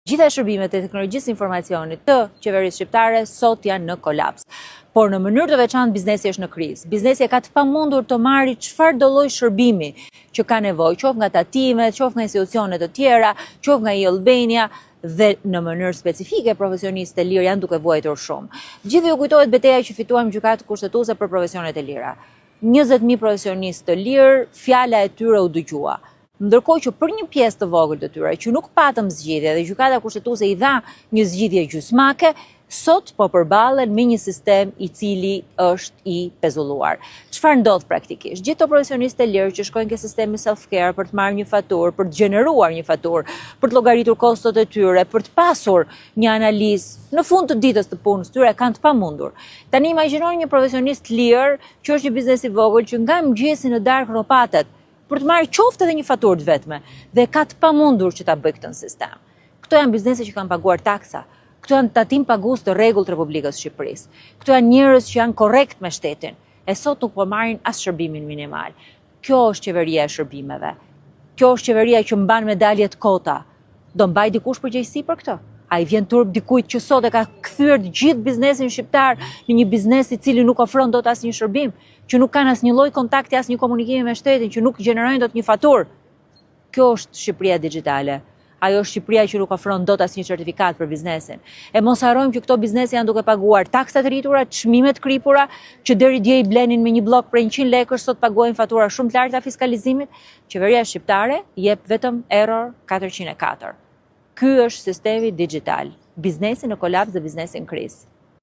Gjitha shërbimet e teknologjisë informacionit të qeverisë shqiptare sot janë në kolaps. Por në mënyrë të veçantë biznesi është në krizë. Biznesi ka të pamundur të marrë çfarë do lloj shërbimi që ka nevojë, qoftë nga tatimet, qoftë nga institucionet të tjera, qoftë nga e-Albania dhe në mënyrë specifike profesionistë e lirë janë duke vuajtur shumë. Gjithë ju kujtohet betejë që fituam gjykatë kushtetuese për profesionet e lira. 20.000 profesionistë të lirë, fjala e tyre u dëgjua. Ndërkohë që për një pjesë të vogël të tyre që nuk patëm zgjidhje dhe gjykata kushtetuese i dha një zgjidhje gjysmake, sot po përballen me një sistem i cili është i pezulluar. Çfarë ndodh praktikisht? Gjithë profesionistë e lirë që shkojnë ke sistemi self-care për të marrë një faturë, për të gjeneruar një faturë, për të llogaritur kostot e tyre, për të pasur një analizë në fund të ditës të punës tyre kanë të pamundur. Tani imagjinoni një profesionist lirë që është një biznes i vogël që nga mëngjesi në darkë ropatet për të marrë qoftë edhe një faturë të vetme dhe ka të pamundur që ta bëjë këtë në sistem. Këto janë biznese që kanë paguar taksa, këto janë tatim pagues të rregullt të Republikës së Shqipërisë. Këto janë njerëz që janë korrekt me shtetin, e sot nuk po marrin as shërbimin minimal. Kjo është qeveria e shërbimeve. Kjo është qeveria që mban medaljet kota. Do mbaj dikush përgjegjësi për këtë? A i vjen turp dikujt që sot e ka kthyer gjithë biznesin shqiptar në një biznes i cili nuk ofron dot asnjë shërbim, që nuk kanë asnjë lloj kontakti, asnjë komunikimi me shtetin, që nuk gjenerojnë dot një faturë. Kjo është Shqipëria digjitale. Ajo është Shqipëria që nuk ofron dot asnjë certifikat për biznesin. E mos harrojmë që këto biznese janë duke paguar taksa të rritura, çmime të kripura, që deri dje i blenin me një blok për 100 lekësh, sot paguajnë fatura shumë të larta fiskalizimit. Qeveria shqiptare jep vetëm error 404. Ky është sistemi digital. Biznesi në kolaps dhe biznesi në krizë.